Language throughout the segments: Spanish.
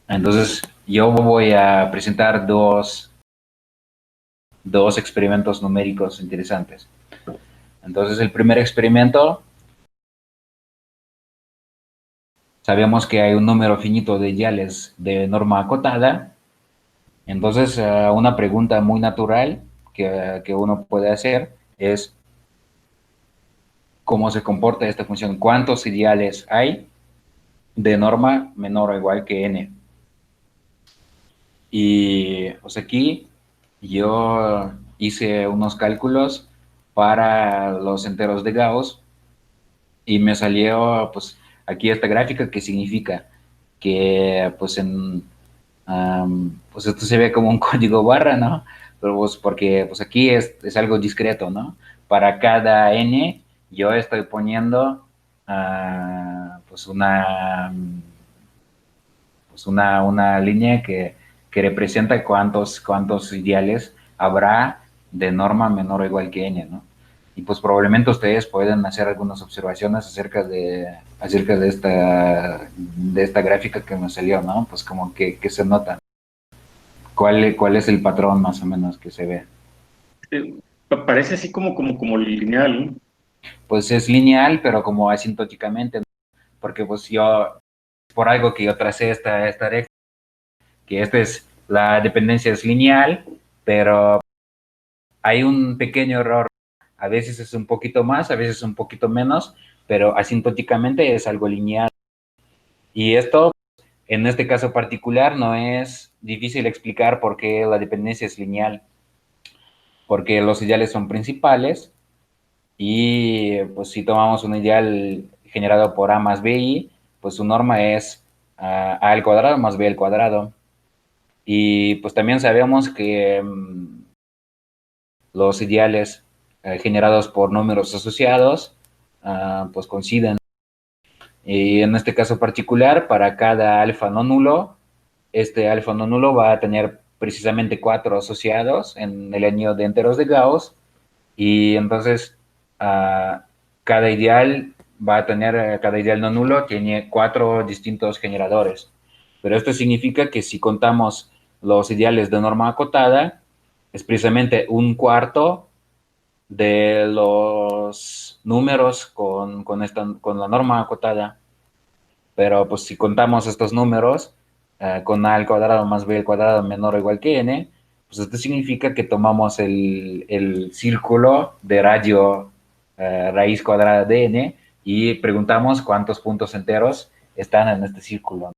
Entonces, yo voy a presentar dos experimentos numéricos interesantes. Entonces, el primer experimento, sabemos que hay un número finito de ideales de norma acotada. Entonces, una pregunta muy natural que uno puede hacer es cómo se comporta esta función. ¿Cuántos ideales hay de norma menor o igual que n? Y pues aquí yo hice unos cálculos para los enteros de Gauss y me salió pues aquí esta gráfica que significa que pues pues esto se ve como un código barra, ¿no? Pero pues porque pues aquí es algo discreto, ¿no? Para cada n yo estoy poniendo pues una línea que representa cuántos ideales habrá de norma menor o igual que n, ¿no? Y pues probablemente ustedes pueden hacer algunas observaciones acerca de esta gráfica que me salió, ¿no? Pues como que se nota. ¿Cuál es el patrón más o menos que se ve? Eh, Parece así como lineal, ¿no? Pues es lineal, pero como asintóticamente, ¿no? Porque pues por algo que yo tracé esta recta, que la dependencia es lineal, pero hay un pequeño error. A veces es un poquito más, a veces un poquito menos, pero asintóticamente es algo lineal. Y esto, en este caso particular, no es difícil explicar por qué la dependencia es lineal, porque los ideales son principales y pues si tomamos un ideal generado por a más bi, pues su norma es a al cuadrado más b al cuadrado. Y pues también sabemos que los ideales generados por números asociados pues coinciden. Y en este caso particular, para cada alfa no nulo, este alfa no nulo va a tener precisamente 4 asociados en el anillo de enteros de Gauss, y entonces uh, cada ideal no nulo tiene 4 distintos generadores. Pero esto significa que si contamos los ideales de norma acotada, es precisamente un cuarto de los números con la norma acotada. Pero pues si contamos estos números con a al cuadrado más b al cuadrado menor o igual que n, pues esto significa que tomamos el círculo de radio raíz cuadrada de n y preguntamos cuántos puntos enteros están en este círculo.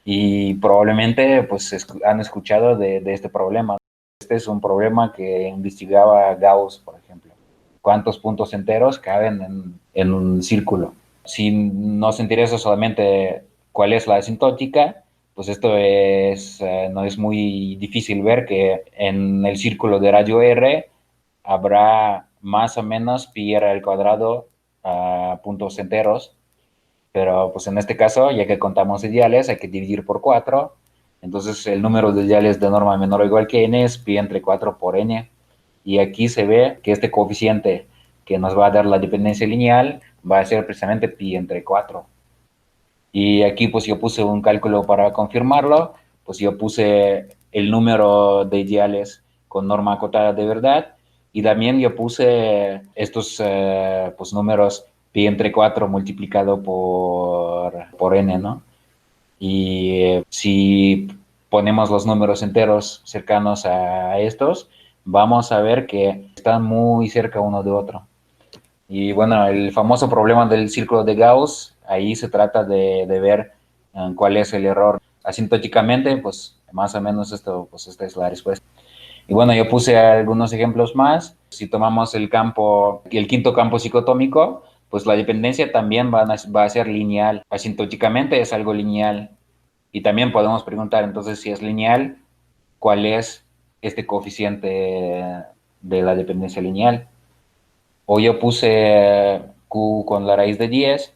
Y probablemente pues han escuchado de este problema. Este es un problema que investigaba Gauss, por ejemplo. ¿Cuántos puntos enteros caben en un círculo? Si nos interesa solamente cuál es la asintótica, pues no es muy difícil ver que en el círculo de radio R habrá más o menos pi r al cuadrado puntos enteros, pero pues en este caso, ya que contamos ideales, hay que dividir por 4. Entonces el número de ideales de norma menor o igual que n es pi entre 4 por n. Y aquí se ve que este coeficiente que nos va a dar la dependencia lineal va a ser precisamente pi entre 4. Y aquí pues yo puse un cálculo para confirmarlo, pues yo puse el número de ideales con norma acotada de verdad, y también yo puse estos pues números pi entre 4 multiplicado por n, ¿no? Y si ponemos los números enteros cercanos a estos, vamos a ver que están muy cerca uno de otro. Y bueno, el famoso problema del círculo de Gauss, ahí se trata de ver cuál es el error. Asintóticamente, pues más o menos esta es la respuesta. Y bueno, yo puse algunos ejemplos más. Si tomamos el quinto campo psicotómico, pues la dependencia también va a ser lineal. Asintóticamente es algo lineal. Y también podemos preguntar, entonces, si es lineal, ¿cuál es este coeficiente de la dependencia lineal? O yo puse Q con la raíz de 10.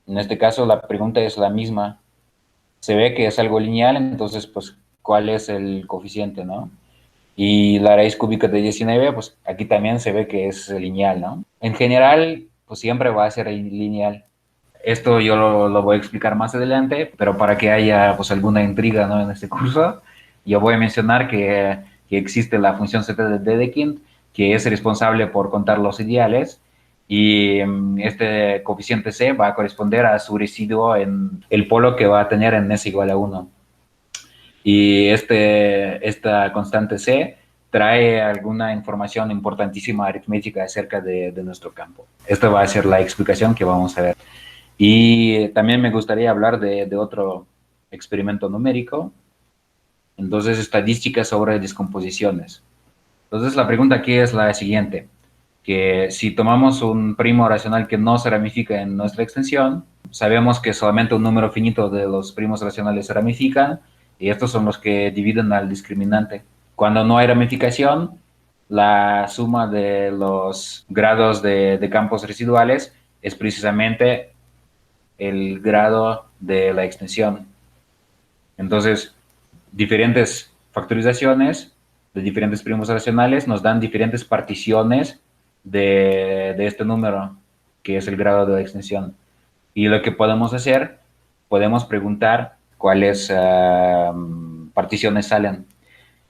En este caso la pregunta es la misma. Se ve que es algo lineal, entonces pues ¿cuál es el coeficiente, no? Y la raíz cúbica de 19, pues aquí también se ve que es lineal, ¿no? En general, pues siempre va a ser lineal. Esto yo lo voy a explicar más adelante, pero para que haya pues alguna intriga, ¿no?, en este curso, yo voy a mencionar que existe la función z de Dedekind, que es responsable por contar los ideales, y este coeficiente c va a corresponder a su residuo en el polo que va a tener en s igual a 1. Y esta constante c trae alguna información importantísima aritmética acerca de nuestro campo. Esta va a ser la explicación que vamos a ver. Y también me gustaría hablar de otro experimento numérico, entonces estadísticas sobre descomposiciones. Entonces la pregunta aquí es la siguiente, que si tomamos un primo racional que no se ramifica en nuestra extensión, sabemos que solamente un número finito de los primos racionales se ramifican, y estos son los que dividen al discriminante. Cuando no hay ramificación, la suma de los grados de campos residuales es precisamente el grado de la extensión. Entonces, diferentes factorizaciones de diferentes primos racionales nos dan diferentes particiones de este número, que es el grado de la extensión. Y lo que podemos hacer, podemos preguntar cuáles particiones salen.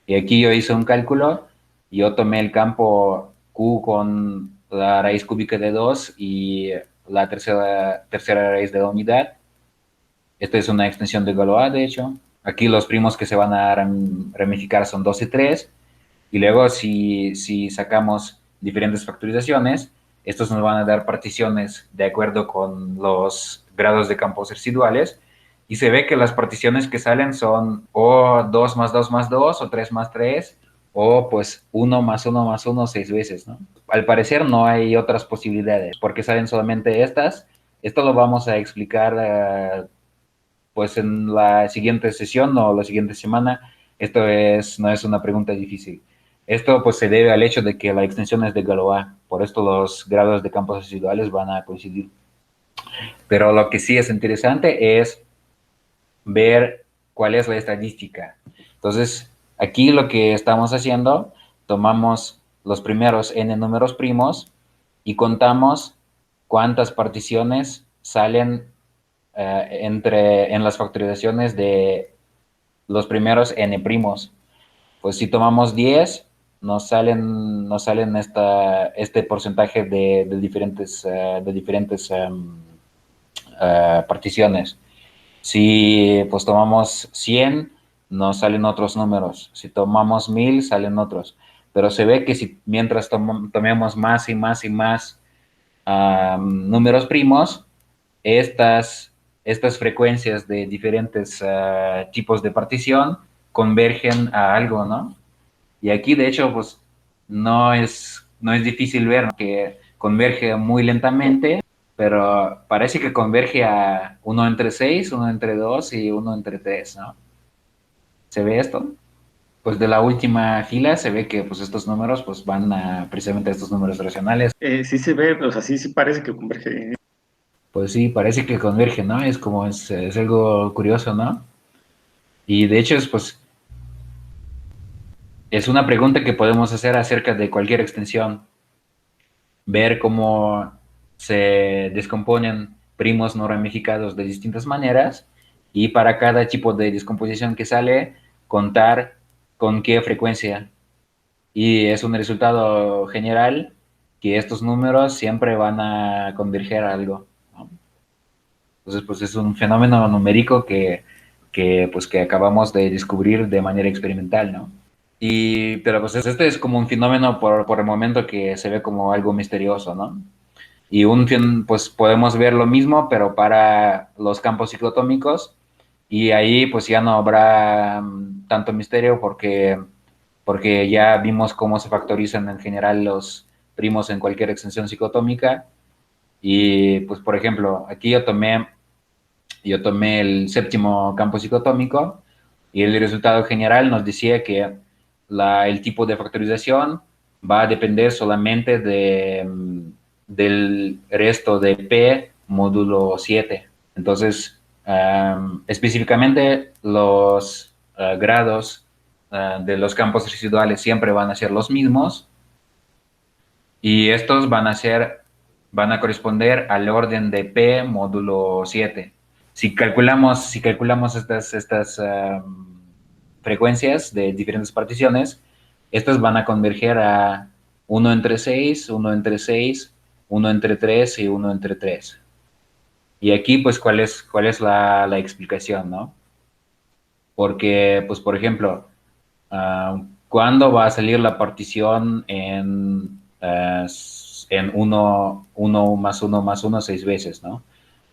Y aquí yo hice un cálculo, yo tomé el campo Q con la raíz cúbica de 2 y la tercera raíz de la unidad. Esta es una extensión de Galois, de hecho. Aquí los primos que se van a ramificar son 2 y 3. Y luego si sacamos diferentes factorizaciones, estos nos van a dar particiones de acuerdo con los grados de campos residuales. Y se ve que las particiones que salen son o 2 más 2 más 2, o 3 más 3, o pues 1 más 1 más 1 6 veces, ¿no? Al parecer no hay otras posibilidades, porque salen solamente estas. Esto lo vamos a explicar pues en la siguiente sesión o la siguiente semana. No es una pregunta difícil. Esto pues se debe al hecho de que la extensión es de Galois, por esto los grados de campos residuales van a coincidir. Pero lo que sí es interesante es ver cuál es la estadística. Entonces, aquí lo que estamos haciendo, tomamos los primeros n números primos y contamos cuántas particiones salen en las factorizaciones de los primeros n primos. Pues si tomamos 10, nos salen este porcentaje de diferentes particiones. Si pues tomamos 100, nos salen otros números. Si tomamos 1000, salen otros. Pero se ve que si mientras tomemos más y más y más números primos, estas frecuencias de diferentes tipos de partición convergen a algo, ¿no? Y aquí, de hecho, pues no es difícil ver que converge muy lentamente, pero parece que converge a uno entre 6, uno entre 2 y uno entre 3, ¿no? ¿Se ve esto? Pues de la última fila se ve que pues estos números pues van precisamente a estos números racionales. Sí se ve, o sea, sí parece que converge. Pues sí, parece que converge, ¿no? Es algo curioso, ¿no? Y de hecho es una pregunta que podemos hacer acerca de cualquier extensión. Ver cómo se descomponen primos no ramificados de distintas maneras, y para cada tipo de descomposición que sale, contar con qué frecuencia. Y es un resultado general que estos números siempre van a converger a algo, ¿no? Entonces, pues es un fenómeno numérico que acabamos de descubrir de manera experimental, ¿no? Pero pues este es como un fenómeno por el momento que se ve como algo misterioso, ¿no? Y pues podemos ver lo mismo, pero para los campos ciclotómicos, y ahí pues ya no habrá tanto misterio porque ya vimos cómo se factorizan en general los primos en cualquier extensión ciclotómica. Y pues por ejemplo, aquí yo tomé el séptimo campo ciclotómico, y el resultado general nos decía que el tipo de factorización va a depender solamente del resto de P módulo 7. Entonces, específicamente los grados de los campos residuales siempre van a ser los mismos, y estos van a ser van a corresponder al orden de P módulo 7. Si calculamos estas frecuencias de diferentes particiones, estas van a converger a uno entre 6, uno entre 6, uno entre 3 y uno entre 3. Y aquí, pues, ¿cuál es la explicación, no? Porque, pues, por ejemplo, ¿cuándo va a salir la partición en uno más uno más uno 6 veces, ¿no?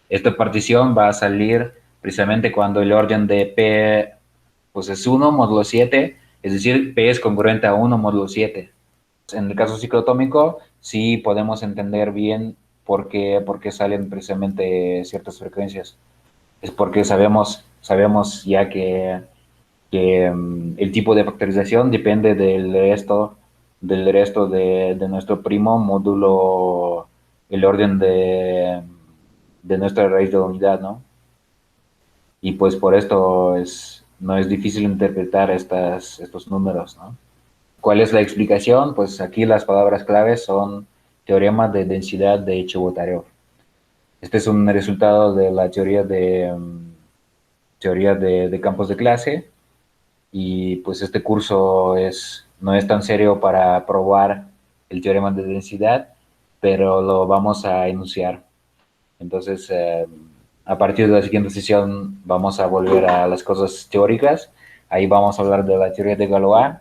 Esta partición va a salir precisamente cuando el orden de P pues es uno módulo 7, es decir, P es congruente a uno módulo 7. En el caso ciclotómico, sí podemos entender bien por qué salen precisamente ciertas frecuencias. Es porque sabemos ya que el tipo de factorización depende del resto de nuestro primo módulo el orden de nuestra raíz de la unidad, ¿no? Y pues por esto no es difícil interpretar estos números, ¿no? ¿Cuál es la explicación? Pues aquí las palabras claves son teorema de densidad de Chebotarev. Este es un resultado de la teoría de campos de clase, y pues este curso no es tan serio para probar el teorema de densidad, pero lo vamos a enunciar. Entonces, a partir de la siguiente sesión vamos a volver a las cosas teóricas. Ahí vamos a hablar de la teoría de Galois,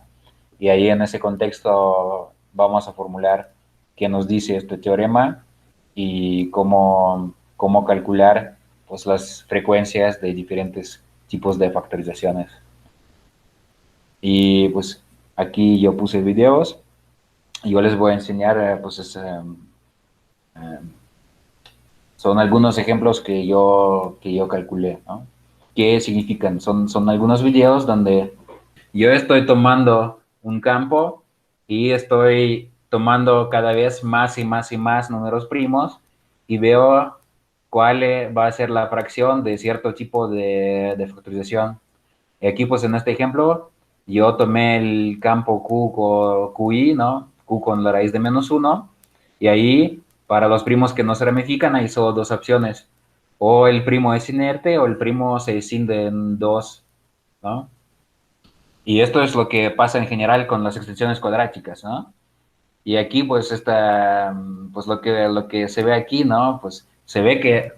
y ahí en ese contexto vamos a formular qué nos dice este teorema y cómo calcular pues, las frecuencias de diferentes tipos de factorizaciones. Y pues aquí yo puse videos y yo les voy a enseñar, eh, son algunos ejemplos que yo calculé, ¿no? ¿Qué significan? Son algunos videos donde yo estoy tomando un campo y estoy tomando cada vez más y más y más números primos y veo cuál va a ser la fracción de cierto tipo de factorización. Y aquí, pues en este ejemplo, yo tomé el campo Q con QI, ¿no? Q con la raíz de -1, y ahí, para los primos que no se ramifican, hay solo dos opciones. O el primo es inerte o el primo se escinde en dos, ¿no? Y esto es lo que pasa en general con las extensiones cuadráticas, ¿no? Y aquí, pues, pues lo que se ve aquí, ¿no? Pues se ve que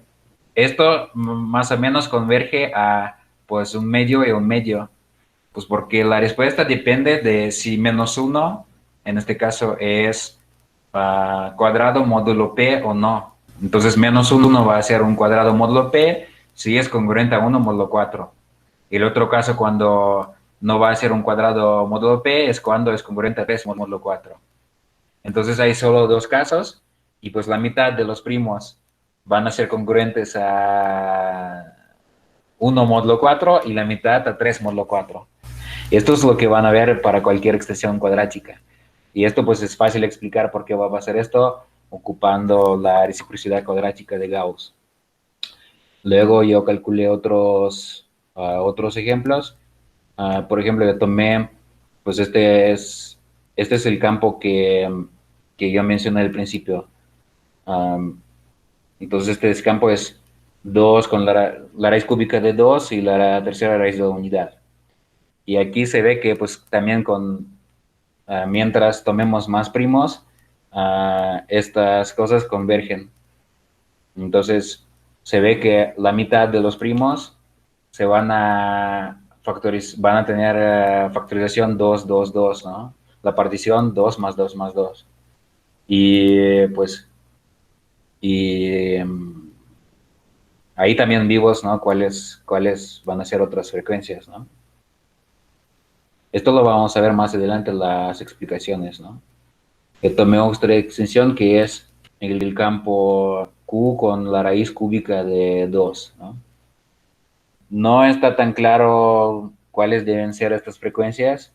esto más o menos converge a, pues, un medio y un medio. Pues porque la respuesta depende de si -1, en este caso, es cuadrado módulo P o no. Entonces, -1 va a ser un cuadrado módulo P si es congruente a 1 módulo 4. Y el otro caso, cuando no va a ser un cuadrado módulo P, es cuando es congruente a 3 módulo 4. Entonces, hay solo dos casos, y pues la mitad de los primos van a ser congruentes a 1 módulo 4 y la mitad a 3 módulo 4. Esto es lo que van a ver para cualquier extensión cuadrática. Y esto pues es fácil explicar por qué va a pasar esto ocupando la reciprocidad cuadrática de Gauss. Luego yo calculé otros ejemplos. Por ejemplo, yo tomé, pues este es el campo que yo mencioné al principio. Entonces este campo es 2 con la raíz cúbica de 2 y la tercera raíz de la unidad. Y aquí se ve que pues también mientras tomemos más primos, estas cosas convergen. Entonces se ve que la mitad de los primos se van a tener factorización 2 2 2, ¿no? La partición 2 más 2 más 2. Y pues, y ahí también vimos, ¿no? ¿Cuáles van a ser otras frecuencias, ¿no? Esto lo vamos a ver más adelante en las explicaciones, ¿no? Que tomé otra extensión que es el campo Q con la raíz cúbica de 2, ¿no? No está tan claro cuáles deben ser estas frecuencias.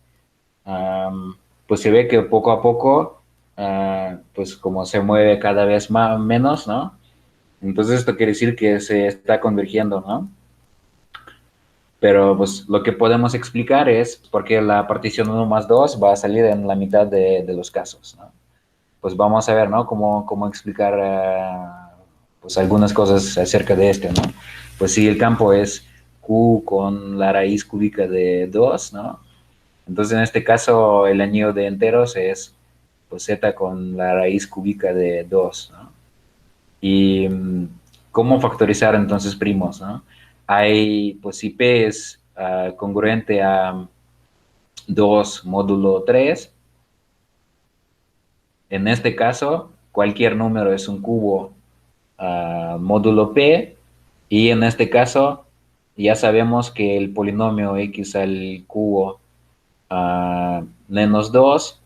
Pues se ve que poco a poco, pues como se mueve cada vez menos, ¿no? Entonces esto quiere decir que se está convergiendo, ¿no? Pero pues lo que podemos explicar es por qué la partición 1 más 2 va a salir en la mitad de los casos, ¿no? pues vamos a ver, ¿no? Cómo explicar pues algunas cosas acerca de este, ¿no? Pues si el campo es Q con la raíz cúbica de 2, ¿no? Entonces en este caso el anillo de enteros es pues Z con la raíz cúbica de 2, ¿no? Y cómo factorizar entonces primos, ¿no? Hay, pues si P es congruente a 2 módulo 3, en este caso cualquier número es un cubo módulo P, y en este caso ya sabemos que el polinomio x al cubo menos 2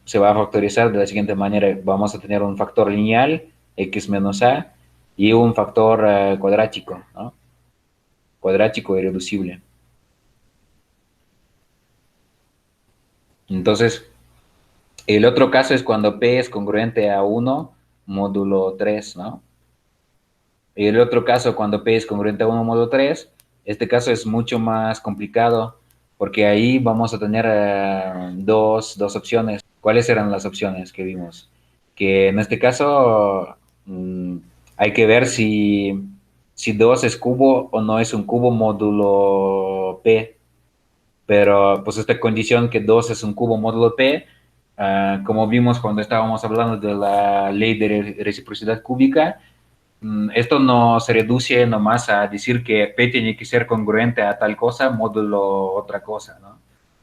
se va a factorizar de la siguiente manera. Vamos a tener un factor lineal, x menos a, y un factor cuadrático, ¿no? Cuadrático irreducible. Entonces, el otro caso es cuando P es congruente a 1 módulo 3, ¿no? Y el otro caso, cuando P es congruente a 1 módulo 3, este caso es mucho más complicado, porque ahí vamos a tener dos opciones. ¿Cuáles eran las opciones que vimos? Que en este caso hay que ver si 2 es cubo o no es un cubo módulo P, pero pues esta condición que 2 es un cubo módulo P, como vimos cuando estábamos hablando de la ley de reciprocidad cúbica, esto no se reduce nomás a decir que P tiene que ser congruente a tal cosa, módulo otra cosa, ¿no?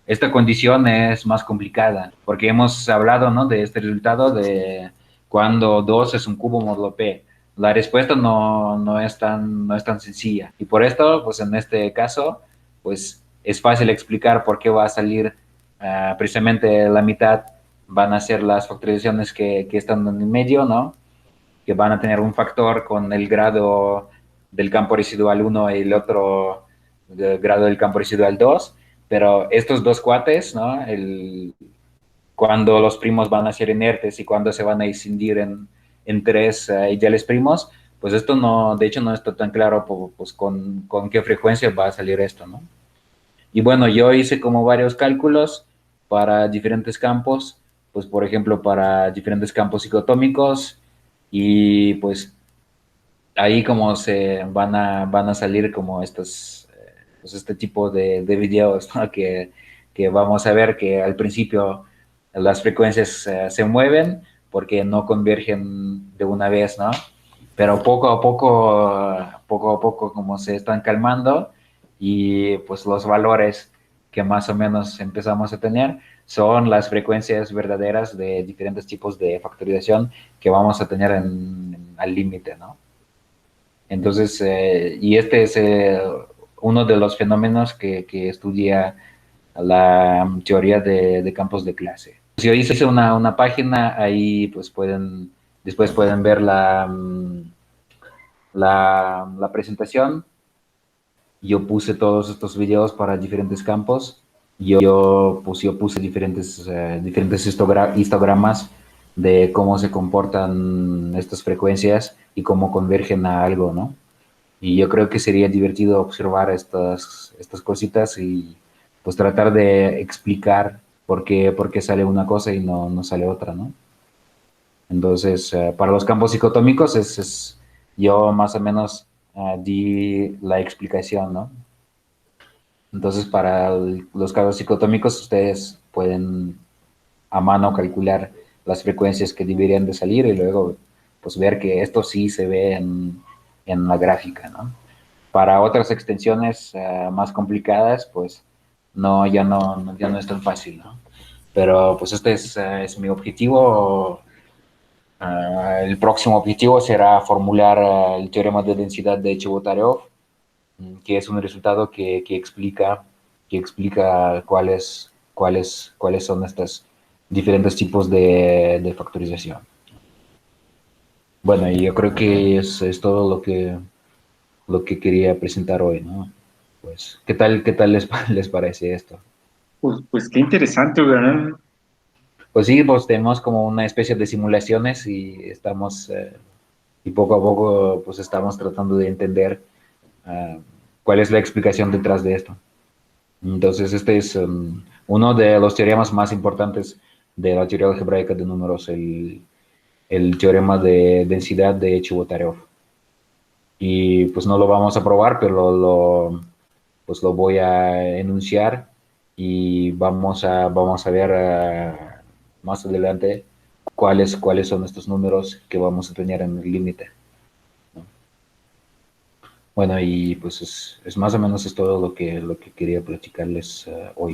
Esta condición es más complicada, porque hemos hablado, ¿no?, de este resultado de cuando 2 es un cubo módulo P. La respuesta no es tan sencilla. Y por esto, pues en este caso, pues es fácil explicar por qué va a salir precisamente la mitad van a ser las factorizaciones que están en el medio, ¿no? Que van a tener un factor con el grado del campo residual 1 y el otro grado del campo residual 2, pero estos dos cuates, ¿no? Cuando los primos van a ser inertes y cuando se van a escindir en tres ideales primos, pues esto no, de hecho no está tan claro pues, con qué frecuencia va a salir esto, ¿no? Y bueno, yo hice como varios cálculos para diferentes campos, pues por ejemplo para diferentes campos psicotómicos, y pues ahí como se van a salir como pues este tipo de videos, ¿no? Que vamos a ver que al principio las frecuencias se mueven porque no convergen de una vez, ¿no? Pero poco a poco como se están calmando, y pues los valores que más o menos empezamos a tener son las frecuencias verdaderas de diferentes tipos de factorización que vamos a tener al límite, ¿no? Entonces, y este es uno de los fenómenos que estudia la teoría de campos de clase. Si yo hice una página, ahí pues después pueden ver la presentación. Yo puse todos estos videos para diferentes campos. Yo puse diferentes histogramas de cómo se comportan estas frecuencias y cómo convergen a algo, ¿no? Y yo creo que sería divertido observar estas cositas y pues tratar de explicar por qué sale una cosa y no sale otra, ¿no? Entonces, para los campos dicotómicos yo más o menos di la explicación, ¿no? Entonces, para los campos dicotómicos, ustedes pueden a mano calcular las frecuencias que deberían de salir y luego pues ver que esto sí se ve en la gráfica, ¿no? Para otras extensiones más complicadas, pues no, ya no es tan fácil, ¿no? Pero pues este es mi objetivo. El próximo objetivo será formular el teorema de densidad de Chebotarev, que es un resultado que explica cuáles son estos diferentes tipos de factorización. Bueno, y yo creo que es todo lo que quería presentar hoy, ¿no? Pues, ¿qué tal les parece esto? Pues qué interesante, ¿verdad? Pues sí, pues tenemos como una especie de simulaciones y poco a poco pues estamos tratando de entender uh, cuál es la explicación detrás de esto. Entonces, este es uno de los teoremas más importantes de la teoría algebraica de números, el teorema de densidad de Chebotarev. Y pues no lo vamos a probar, pero pues lo voy a enunciar y vamos a ver más adelante cuáles son estos números que vamos a tener en el límite, ¿no? Bueno, y pues es más o menos es todo lo que quería platicarles hoy.